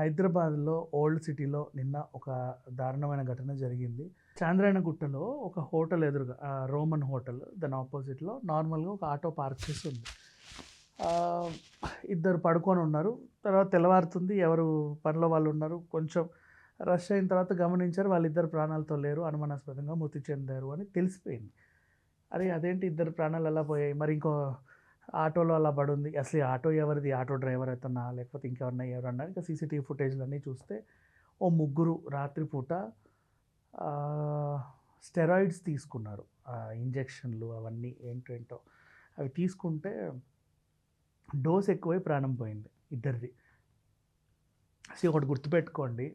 హైదరాబాద్‌లో ఓల్డ్ సిటీలో నిన్న ఒక దారుణమైన ఘటన జరిగింది. చాంద్రాయణగుట్టలో ఒక హోటల్ ఎదురుగా రోమన్ హోటల్ దాని అపోజిట్‌లో నార్మల్‌గా ఒక ఆటో పార్క్ చేసి ఉంది. ఆహ్, ఇద్దరు పడుకొని ఉన్నారు. తర్వాత తెల్లవారుతుంది. ఎవరు పనిలో వాళ్ళు ఉన్నారు. కొంచెం రష్ అయిన తర్వాత గమనించారు వాళ్ళిద్దరు ప్రాణాలతో లేరు. అనుమానాస్పదంగా మృతి చెందారు అని తెలిసిపోయింది. అరే! అదేంటి ఇద్దరు ప్రాణాలు ఎలా పోయాయి? మరి ఇంకో ఆటోలో అలా పడుంది. అసలు ఈ ఆటో ఎవరిది? ఆటో డ్రైవర్ అతనా? లేకపోతే ఇంకెవరన్నా ఎవరన్నా ఇంకా సీసీటీవీ ఫుటేజ్‌లన్నీ చూస్తే ఓ ముగ్గురు రాత్రిపూట ఆహ్, స్టెరాయిడ్స్ తీసుకున్నారు. ఇంజెక్షన్‌లు అవన్నీ ఏంటేంటో అవి తీసుకుంటే డోస్ ఎక్కువై ప్రాణం పోయింది ఇద్దరిది. ఒకటి గుర్తుపెట్టుకోండి.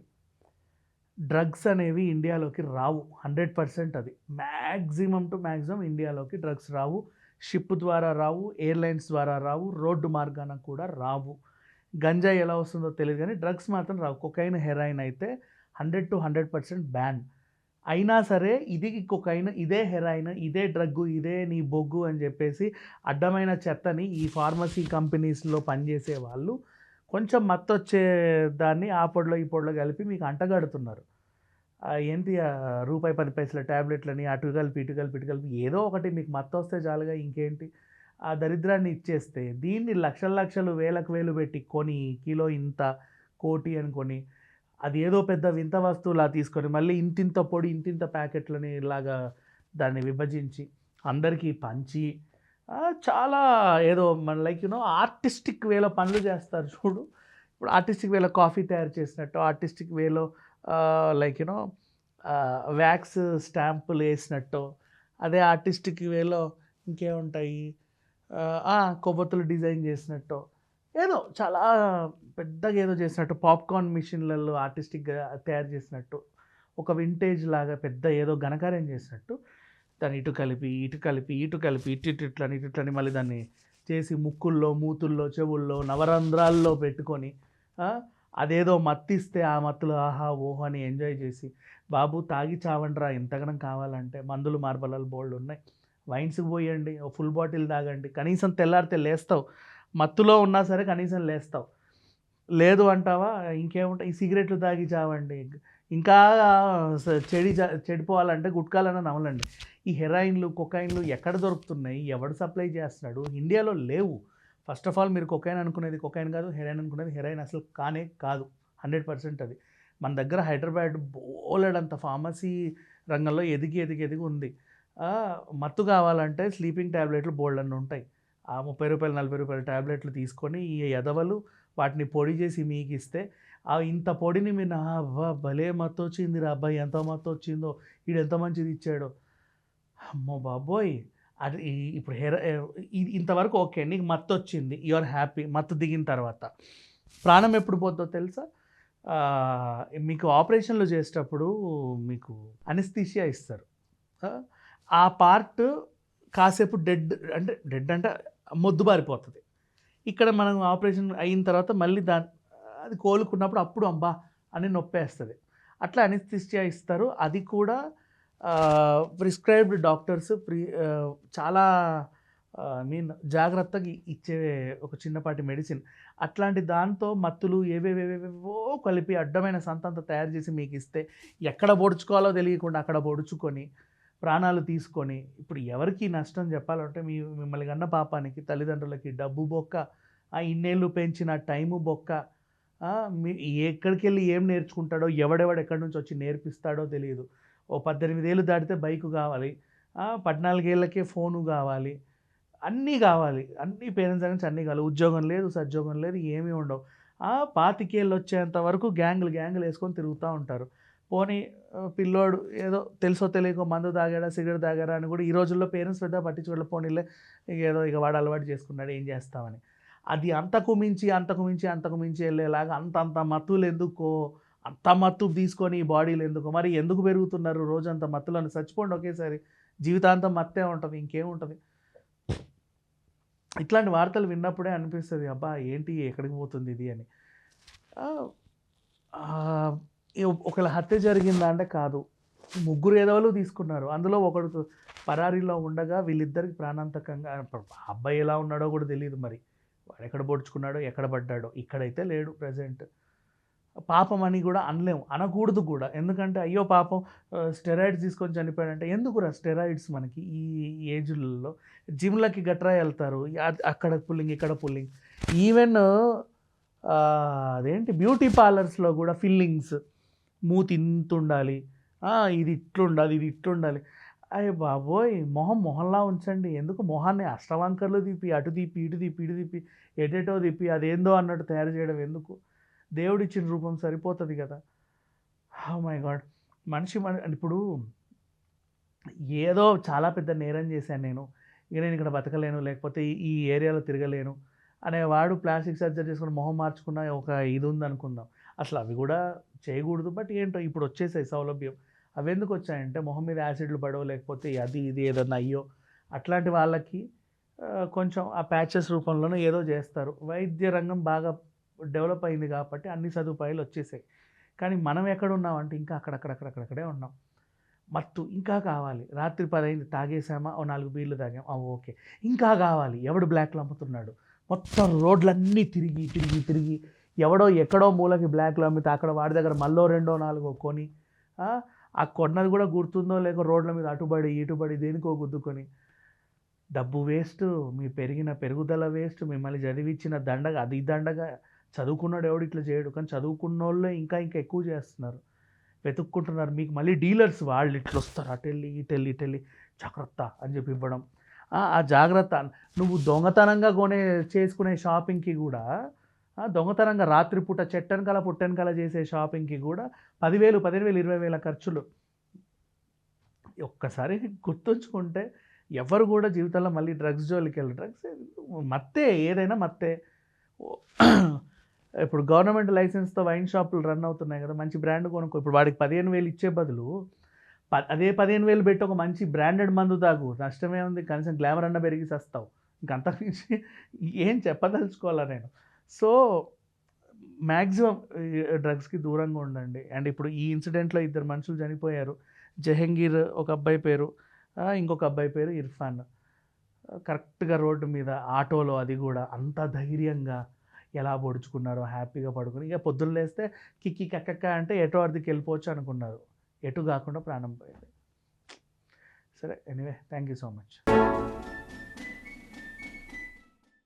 డ్రగ్స్ అనేవి ఇండియాలోకి రావు. 100% అది. మాక్సిమం టు మాక్సిమం ఇండియాలోకి డ్రగ్స్ రావు. షిప్ ద్వారా రావు, ఎయిర్‌లైన్స్ ద్వారా రావు, రోడ్డు మార్గాన కూడా రావు. గంజాయి ఎలా వస్తుందో తెలీదు గానీ డ్రగ్స్ మాత్రం రావు. కొకైన్, హెరాయిన్ అయితే 100% బ్యాన్. అయినా సరే ఇది కొకైన్, ఇదే హెరాయిన్, ఇదే డ్రగ్గు, ఇదే నీ బొగ్గు అని జెప్పేసి అడ్డమైన చెత్తని ఈ ఫార్మసీ కంపెనీస్‌లో పనిజేసే వాళ్ళు కొంచెం మత్తొచ్చే దాన్ని ఆ పొడిలో, ఈ పొడిలో కలిపి మీకు అంటగడుతున్నారు. ఏంటి రూపాయి 10 పైసల టాబ్లెట్లని అటు కలిపి, ఇటు కలిపి, ఇటు కలిపి ఏదో ఒకటి మీకు మత్తొస్తే చాలుగా ఇంకేంటి? ఆ దరిద్రాన్ని ఇచ్చేస్తే దీన్ని లక్షలు, లక్షలు, వేలకు వేలు పెట్టి కొని కిలో ఇంత, కోటి అని కొని అది ఏదో పెద్ద వింత వస్తువులా తీసుకొని మళ్ళీ ఇంతింత పొడి, ఇంతింత ప్యాకెట్లని ఇలాగా దాన్ని విభజించి అందరికీ పంచి చాలా ఏదో మన లైక్ ఆర్టిస్టిక్ వేలో పనులు చేస్తారు చూడు. ఇప్పుడు ఆర్టిస్టిక్ వేలో కాఫీ తయారు చేసినట్టు, ఆర్టిస్టిక్ వేలో లైక్ వ్యాక్స్ స్టాంపులేసినట్టో, అదే ఆర్టిస్టిక్ వేలో ఇంకేముంటాయి కొవ్వొత్తులు డిజైన్ చేసినట్టో, ఏదో చాలా పెద్దగా ఏదో చేసినట్టు పాప్‌కార్న్ మిషన్‌లలో ఆర్టిస్టిక్‌గా తయారు చేసినట్టు, ఒక వింటేజ్ లాగా పెద్ద ఏదో ఘనకార్యం చేసినట్టు దాన్ని ఇటు కలిపి, ఇటు కలిపి, ఇటు కలిపి, ఇట్లని, ఇట్లని మళ్ళీ దాన్ని చేసి ముక్కుల్లో, మూతుల్లో, చెవుల్లో, నవరంధ్రాల్లో పెట్టుకొని అదేదో మత్తిస్తే ఆ మత్తులో ఆహా! ఓహో! అని ఎంజాయ్ చేసి, బాబు తాగి చావండిరా ఇంతగనం కావాలంటే మందులు మార్బలాలు బోలెడున్నాయి. వైన్స్‌కి పోయండి. ఓ ఫుల్ బాటిల్ తాగండి. కనీసం తెల్లారితే లేస్తావు. మత్తులో ఉన్నా సరే కనీసం లేస్తావు. లేదు అంటావా ఇంకేముంటాయి? ఈ సిగరెట్లు తాగి చావండి. ఇంకా చెడిపోవాలంటే గుట్కాలన్నా నమలండి. ఈ హెరాయిన్‌లు, కొకైన్‌లు ఎక్కడ దొరుకుతున్నాయి? ఎవడు సప్లై చేస్తున్నాడు? ఇండియాలో లేవు. ఫస్ట్ ఆఫ్ ఆల్ మీరు కొకైన్ అనుకునేది కొకైన్ కాదు. హెరాయిన్ అనుకునేది హెరాయిన్ అసలు కానే కాదు. 100% అది. మన దగ్గర హైదరాబాద్ బోలెడంత ఫార్మసీ రంగంలో ఎదిగి, ఎదిగి, ఎదిగి ఉంది. మత్తు కావాలంటే స్లీపింగ్ టాబ్లెట్లు బోలెడన్ని ఉంటాయి. ఆ రూ. 30, రూ. 40 టాబ్లెట్లు తీసుకొని ఈ ఎదవలు వాటిని పొడి చేసి మీకిస్తే ఇంత పొడిని మీరు అబ్బా! భలే మత్తొచ్చిందిరా అబ్బాయి! ఎంత మత్తొచ్చిందో! ఈడెంత మంచిది ఇచ్చాడో! అమ్మో బాబోయ్! అది ఇప్పుడు ఇది ఇంతవరకు ఓకే. నీకు మత్తొచ్చింది. You are happy. మత్తు దిగిన తర్వాత ప్రాణం ఎప్పుడు పోద్దో తెలుసా? మీకు ఆపరేషన్‌లు చేసేటప్పుడు మీకు అనస్థీషియా ఇస్తారు. ఆ పార్ట్ కాసేపు డెడ్ అంటే మొద్దుబారిపోతది. ఇక్కడ మనం ఆపరేషన్ అయిన తర్వాత మళ్ళీ అది కోలుకున్నప్పుడు అప్పుడు అబ్బా! అని నొప్పేస్తది. అట్లా అనస్థీషియా ఇస్తారు. అది కూడా ప్రిస్క్రైబ్డ్ డాక్టర్స్ చాలా జాగ్రత్తగా ఇచ్చే ఒక చిన్నపాటి మెడిసిన్. అట్లాంటి దాంతో మత్తులు ఏవేవేవేవో కలిపి అడ్డమైన సంతంతా తయారు చేసి మీకిస్తే ఎక్కడ పొడుచుకోవాలో తెలియకుండా అక్కడ పొడుచుకొని ప్రాణాలు తీసుకొని ఇప్పుడు ఎవరికి నష్టం చెప్పాలంటే మిమ్మల్ని కన్న పాపానికి తల్లిదండ్రులకి డబ్బు బొక్క, ఇన్నేళ్ళు పెంచిన టైము బొక్క, మీ ఎక్కడికెళ్ళి ఏం నేర్చుకుంటాడో ఎవడెవడు ఎక్కడి నుంచి వచ్చి నేర్పిస్తాడో తెలియదు. ఓ 18 ఏళ్ళు దాటితే బైకు కావాలి. 14 ఏళ్ళకే ఫోను కావాలి. అన్నీ కావాలి. అన్నీ పేరెంట్స్ దగ్గర నుంచి అన్నీ కావాలి. ఉద్యోగం లేదు, సద్యోగం లేదు, ఏమీ ఉండవు. 25 ఏళ్ళు వచ్చేంత వరకు గ్యాంగులు వేసుకొని తిరుగుతూ ఉంటారు. పోనీ పిల్లోడు ఏదో తెలుసో తెలియకో మందు తాగాడా, సిగరెట్ తాగాడా అని కూడా ఈ రోజుల్లో పేరెంట్స్ పెద్దగా పట్టించుకోవట్లే. పోనీలే ఇక వాడు అలవాటు చేసుకున్నాడు ఏం చేస్తామని. అది అంతకు మించి వెళ్ళేలాగా అంత మత్తులెందుకో, అంత మత్తు తీసుకొని ఈ బాడీలు ఎందుకో, మరి ఎందుకు పెరుగుతున్నారు రోజంతా మత్తులను? చచ్చిపోండి ఒకేసారి. జీవితాంతం మత్తే ఉంటది. ఇంకేముంటది? ఇట్లాంటి వార్తలు విన్నప్పుడే అనిపిస్తది. అబ్బా! ఏంటి ఎక్కడికి పోతుంది ఇది అని. ఒకవేళ హత్య జరిగిందా అంటే కాదు. ముగ్గురు ఎదవలు తీసుకున్నారు. అందులో ఒకడు పరారీలో ఉండగా వీళ్ళిద్దరికి ప్రాణాంతకంగా అబ్బాయి ఎలా ఉన్నాడో కూడా తెలీదు మరి. వాడెక్కడ పొడుచుకున్నాడో, ఎక్కడ పడ్డాడో. ఇక్కడైతే లేడు ప్రెజెంట్. పాపం అని కూడా అనలేము, అనకూడదు కూడా. ఎందుకంటే అయ్యో పాపం స్టెరాయిడ్స్ తీసుకొని చనిపోయాడంటే ఎందుకురా స్టెరాయిడ్స్ మనకి ఈ ఏజ్లలో? జిమ్లకి గట్రా వెళ్తారు, అక్కడ పుల్లింగ్ ఇక్కడ పుల్లింగ్. ఈవెన్ అదేంటి బ్యూటీ పార్లర్స్లో కూడా ఫిల్లింగ్స్, మూతి ఇంత ఉండాలి, ఇది ఇట్లుండాలి, ఇది ఇట్లుండాలి. అయ్య బాబోయ్, మొహంలా ఉంచండి. ఎందుకు మొహాన్ని అష్టవంకర్లు తిప్పి అటు తిప్పి ఇటు తిప్పి ఇటు తిప్పి ఎటెటో తిప్పి అదేందో అన్నట్టు తయారు చేయడం ఎందుకు? దేవుడిచ్చిన రూపం సరిపోతుంది కదా. మై గాడ్, ఇప్పుడు ఏదో చాలా పెద్ద నేరం చేశాను నేను, ఇక నేను ఇక్కడ బతకలేను, లేకపోతే ఈ ఏరియాలో తిరగలేను అనేవాడు ప్లాస్టిక్ సర్జరీ చేసుకుని మొహం మార్చుకున్న ఒక ఇది ఉందనుకుందాం. అసలు అవి కూడా చేయకూడదు. బట్ ఏంటో ఇప్పుడు వచ్చేసాయి సౌలభ్యం. అవి ఎందుకు వచ్చాయంటే మొహం మీద యాసిడ్లు పడవ, లేకపోతే అది ఇది ఏదన్నా అయ్యో అట్లాంటి వాళ్ళకి కొంచెం ఆ ప్యాచెస్ రూపంలోనూ ఏదో చేస్తారు. వైద్య రంగం బాగా డెవలప్ అయింది కాబట్టి అన్ని సదుపాయాలు వచ్చేసాయి. కానీ మనం ఎక్కడ ఉన్నామంటే ఇంకా అక్కడక్కడే ఉన్నాం. మత్తు ఇంకా కావాలి. రాత్రి 10 అయింది, తాగేసామా, ఓ 4 బీర్లు తాగాం, ఓకే, ఇంకా కావాలి. ఎవడు బ్లాక్లో అమ్ముతున్నాడు, మొత్తం రోడ్లన్నీ తిరిగి ఎవడో ఎక్కడో మూలకి బ్లాక్లో అమ్మితే అక్కడ వాడి దగ్గర మళ్ళీ 2-4 కొని, ఆ కొన్నది కూడా గుర్తుందో లేక రోడ్ల మీద అటుబడి ఇటుబడి దేనికో గుద్దుకొని డబ్బు వేస్ట్, మీ పెరుగుదల వేస్ట్, మిమ్మల్ని చదివించిన దండగా అది దండగా. చదువుకున్నాడు ఎవడు ఇట్లా చేయడు, కానీ చదువుకున్న వాళ్ళే ఇంకా ఎక్కువ చేస్తున్నారు, వెతుక్కుంటున్నారు. మీకు మళ్ళీ డీలర్స్ వాళ్ళు ఇట్లా వస్తారు, అటెళ్ళి ఇటెళ్ళి జాగ్రత్త అని చెప్పి ఇవ్వడం. ఆ జాగ్రత్త నువ్వు దొంగతనంగా చేసుకునే షాపింగ్కి కూడా, దొంగతనంగా రాత్రిపూట పుట్టెనకాల చేసే షాపింగ్కి కూడా 10,000, 15,000, 20,000 ఖర్చులు. ఒక్కసారి గుర్తుంచుకుంటే ఎవరు కూడా జీవితంలో మళ్ళీ డ్రగ్స్ జోలికి వెళ్ళరు. డ్రగ్స్ మత్తే, ఏదైనా మత్తే. ఇప్పుడు గవర్నమెంట్ లైసెన్స్తో వైన్ షాపులు రన్ అవుతున్నాయి కదా, మంచి బ్రాండ్ కొనుక్కో. ఇప్పుడు వాడికి 15,000 ఇచ్చే బదులు అదే 15,000 పెట్టి ఒక మంచి బ్రాండెడ్ మందు తాగు, నష్టమే ఉంది. కనీసం గ్లామర్ అన్న పెరిగి వస్తావు. ఇంకంత మించి ఏం చెప్పదలుచుకోవాలా నేను. సో మ్యాక్సిమం డ్రగ్స్కి దూరంగా ఉండండి. అండ్ ఇప్పుడు ఈ ఇన్సిడెంట్లో 2 మనుషులు చనిపోయారు. జహంగీర్ ఒక అబ్బాయి పేరు, ఇంకొక అబ్బాయి పేరు ఇర్ఫాన్. కరెక్ట్గా రోడ్డు మీద ఆటోలో, అది కూడా అంత ధైర్యంగా ఎలా పొడుచుకున్నారో, హ్యాపీగా పడుకుని. ఇక పొద్దున్న లేస్తే కిక్కి కక్కక్క అంటే ఎటో అర్థకి వెళ్ళిపోవచ్చు అనుకున్నారు, ఎటు కాకుండా ప్రాణం పోయింది. సరే, anyway, thank you so much.